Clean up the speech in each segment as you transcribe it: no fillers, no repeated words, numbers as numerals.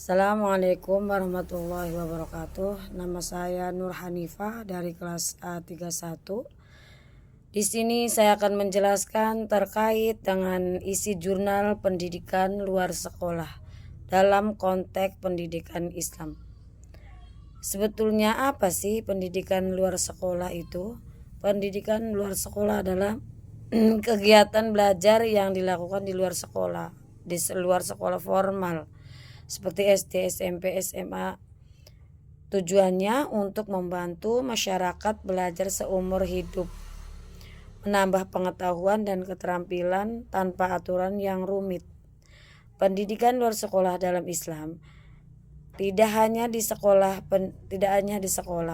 Assalamualaikum warahmatullahi wabarakatuh. Nama saya Nur Hanifah dari kelas A31. Di sini saya akan menjelaskan terkait dengan isi jurnal pendidikan luar sekolah dalam konteks pendidikan Islam. Sebetulnya apa sih pendidikan luar sekolah itu? Pendidikan luar sekolah adalah kegiatan belajar yang dilakukan di luar sekolah, di luar sekolah formal seperti SD, SMP, SMA. Tujuannya untuk membantu masyarakat belajar seumur hidup, menambah pengetahuan dan keterampilan tanpa aturan yang rumit. Pendidikan luar sekolah dalam Islam tidak hanya di sekolah,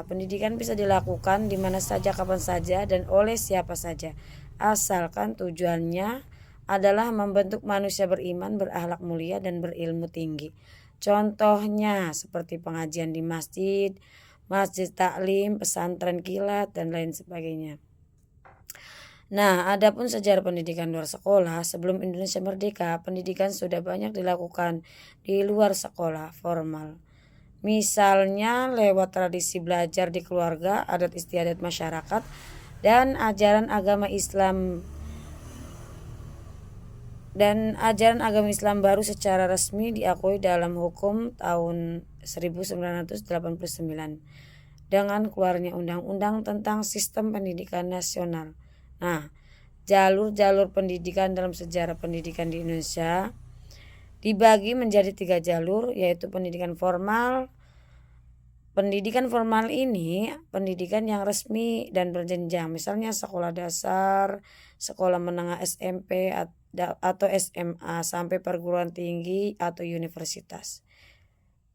pendidikan bisa dilakukan di mana saja, kapan saja, dan oleh siapa saja, asalkan tujuannya adalah membentuk manusia beriman, berakhlak mulia, dan berilmu tinggi. Contohnya seperti pengajian di masjid, masjid taklim, pesantren kilat, dan lain sebagainya. Nah, adapun sejarah pendidikan luar sekolah, sebelum Indonesia merdeka, pendidikan sudah banyak dilakukan di luar sekolah formal. Misalnya lewat tradisi belajar di keluarga, adat istiadat masyarakat, dan ajaran agama Islam baru secara resmi diakui dalam hukum tahun 1989 dengan keluarnya undang-undang tentang sistem pendidikan nasional. Nah, jalur-jalur pendidikan dalam sejarah pendidikan di Indonesia dibagi menjadi 3 jalur, yaitu pendidikan formal. Pendidikan formal ini pendidikan yang resmi dan berjenjang, misalnya sekolah dasar, sekolah menengah SMP atau SMA sampai perguruan tinggi atau universitas.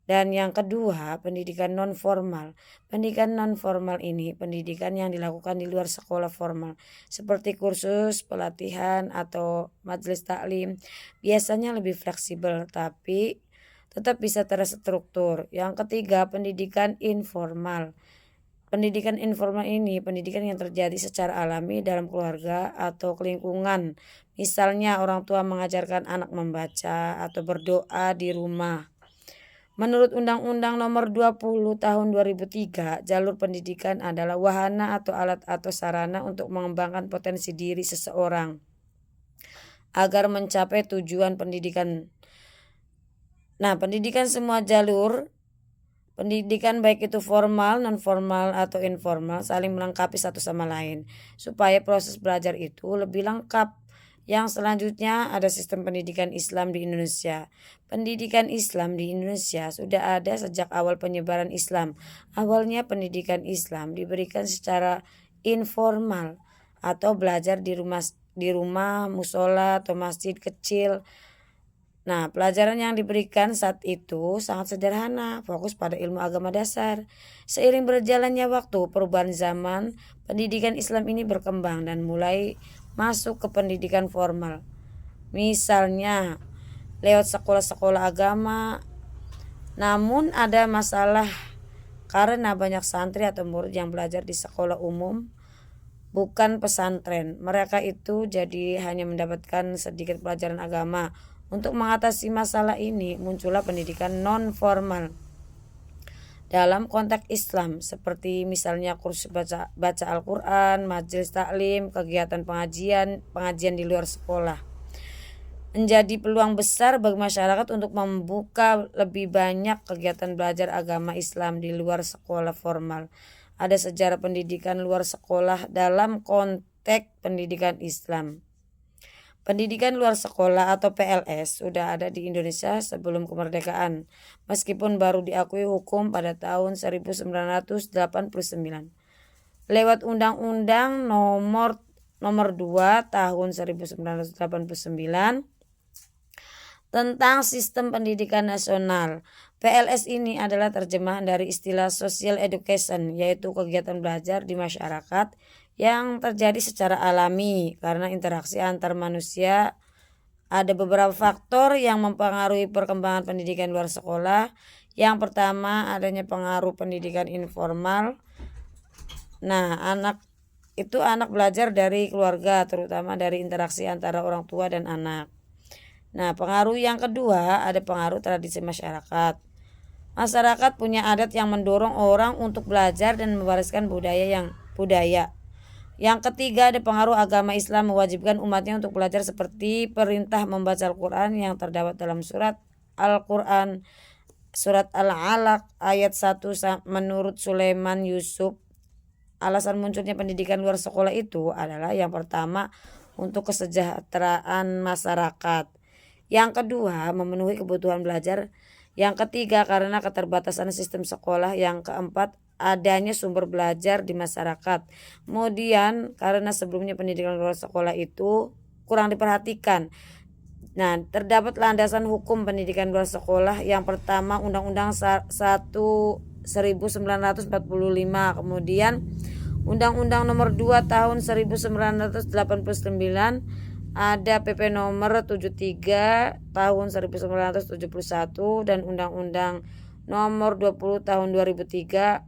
Dan yang kedua, pendidikan non formal. Pendidikan non formal ini pendidikan yang dilakukan di luar sekolah formal, seperti kursus, pelatihan, atau majelis taklim. Biasanya lebih fleksibel tapi tetap bisa terstruktur. Yang ketiga, pendidikan informal. Pendidikan informal ini pendidikan yang terjadi secara alami dalam keluarga atau lingkungan. Misalnya orang tua mengajarkan anak membaca atau berdoa di rumah. Menurut Undang-Undang Nomor 20 Tahun 2003, jalur pendidikan adalah wahana atau alat atau sarana untuk mengembangkan potensi diri seseorang agar mencapai tujuan pendidikan. Nah, pendidikan semua jalur pendidikan baik itu formal, non formal, atau informal saling melengkapi satu sama lain supaya proses belajar itu lebih lengkap. Yang selanjutnya ada sistem pendidikan Islam di Indonesia. Pendidikan Islam di Indonesia sudah ada sejak awal penyebaran Islam. Awalnya pendidikan Islam diberikan secara informal atau belajar di rumah, musola atau masjid kecil. Nah, pelajaran yang diberikan saat itu sangat sederhana, fokus pada ilmu agama dasar. Seiring berjalannya waktu, perubahan zaman, pendidikan Islam ini berkembang dan mulai masuk ke pendidikan formal. Misalnya, lewat sekolah-sekolah agama. Namun ada masalah karena banyak santri atau murid yang belajar di sekolah umum, bukan pesantren. Mereka itu jadi hanya mendapatkan sedikit pelajaran agama. Untuk mengatasi masalah ini muncullah pendidikan non formal dalam konteks Islam, seperti misalnya kursus baca Al-Quran, majelis taklim, kegiatan pengajian di luar sekolah. Menjadi peluang besar bagi masyarakat untuk membuka lebih banyak kegiatan belajar agama Islam di luar sekolah formal. Ada sejarah pendidikan luar sekolah dalam konteks pendidikan Islam. Pendidikan luar sekolah atau PLS sudah ada di Indonesia sebelum kemerdekaan, meskipun baru diakui hukum pada tahun 1989 lewat Undang-Undang Nomor 2 Tahun 1989 tentang Sistem Pendidikan Nasional. PLS ini adalah terjemahan dari istilah social education, yaitu kegiatan belajar di masyarakat yang terjadi secara alami karena interaksi antar manusia. Ada beberapa faktor yang mempengaruhi perkembangan pendidikan luar sekolah. Yang pertama, adanya pengaruh pendidikan informal. Nah, anak belajar dari keluarga, terutama dari interaksi antara orang tua dan anak. Nah, pengaruh yang kedua ada pengaruh tradisi masyarakat. Masyarakat punya adat yang mendorong orang untuk belajar dan mewariskan budaya. Yang ketiga ada pengaruh agama Islam mewajibkan umatnya untuk belajar seperti perintah membaca Al-Quran yang terdapat dalam surat Al-Quran surat Al-Alaq ayat 1 menurut Sulaiman Yusuf. Alasan munculnya pendidikan luar sekolah itu adalah yang pertama untuk kesejahteraan masyarakat. Yang kedua memenuhi kebutuhan belajar. Yang ketiga karena keterbatasan sistem sekolah. Yang keempat adanya sumber belajar di masyarakat. Kemudian karena sebelumnya pendidikan luar sekolah itu kurang diperhatikan. Nah, terdapat landasan hukum pendidikan luar sekolah. Yang pertama Undang-Undang 1945, kemudian Undang-Undang nomor 2 tahun 1989, ada PP nomor 73 tahun 1971 dan Undang-Undang nomor 20 tahun 2003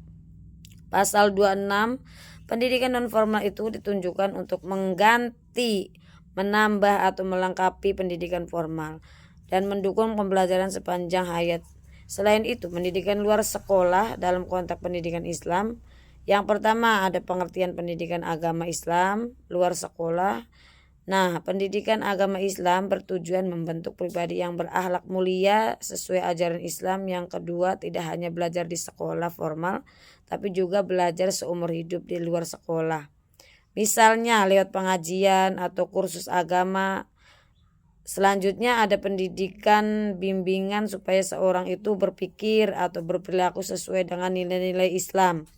pasal 26. Pendidikan non formal itu ditunjukkan untuk mengganti, menambah atau melengkapi pendidikan formal dan mendukung pembelajaran sepanjang hayat. Selain itu, pendidikan luar sekolah dalam konteks pendidikan Islam, yang pertama ada pengertian pendidikan agama Islam luar sekolah. Nah, pendidikan agama Islam bertujuan membentuk pribadi yang berakhlak mulia sesuai ajaran Islam. Yang kedua, tidak hanya belajar di sekolah formal, tapi juga belajar seumur hidup di luar sekolah. Misalnya lewat pengajian atau kursus agama. Selanjutnya ada pendidikan bimbingan supaya seorang itu berpikir atau berperilaku sesuai dengan nilai-nilai Islam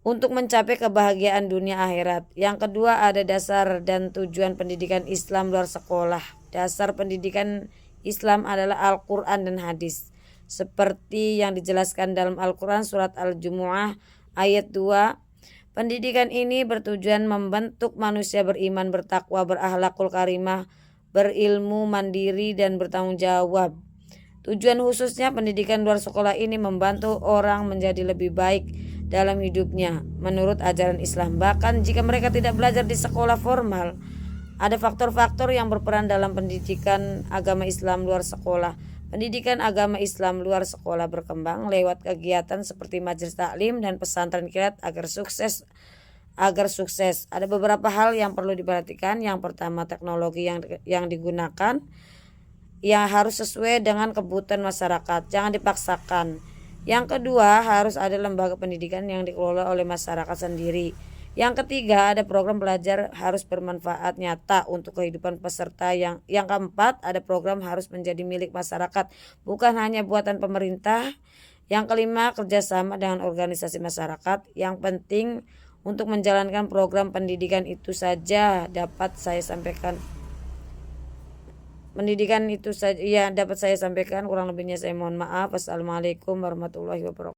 untuk mencapai kebahagiaan dunia akhirat. Yang kedua ada dasar dan tujuan pendidikan Islam luar sekolah. Dasar pendidikan Islam adalah Al-Quran dan hadis, seperti yang dijelaskan dalam Al-Quran surat Al-Jumu'ah ayat 2. Pendidikan ini bertujuan membentuk manusia beriman, bertakwa, berakhlakul karimah, berilmu, mandiri, dan bertanggung jawab. Tujuan khususnya pendidikan luar sekolah ini membantu orang menjadi lebih baik dalam hidupnya menurut ajaran Islam. Bahkan jika mereka tidak belajar di sekolah formal, ada faktor-faktor yang berperan dalam pendidikan agama Islam luar sekolah. Pendidikan agama Islam luar sekolah berkembang lewat kegiatan seperti majelis taklim dan pesantren kilat agar sukses. Ada beberapa hal yang perlu diperhatikan. Yang pertama, teknologi yang digunakan yang harus sesuai dengan kebutuhan masyarakat, jangan dipaksakan. Yang kedua, harus ada lembaga pendidikan yang dikelola oleh masyarakat sendiri. Yang ketiga, ada program belajar harus bermanfaat nyata untuk kehidupan peserta. Yang keempat, ada program harus menjadi milik masyarakat, bukan hanya buatan pemerintah. Yang kelima, kerjasama dengan organisasi masyarakat. Yang penting untuk menjalankan program pendidikan itu saja dapat saya sampaikan. Kurang lebihnya saya mohon maaf. Assalamualaikum warahmatullahi wabarakatuh.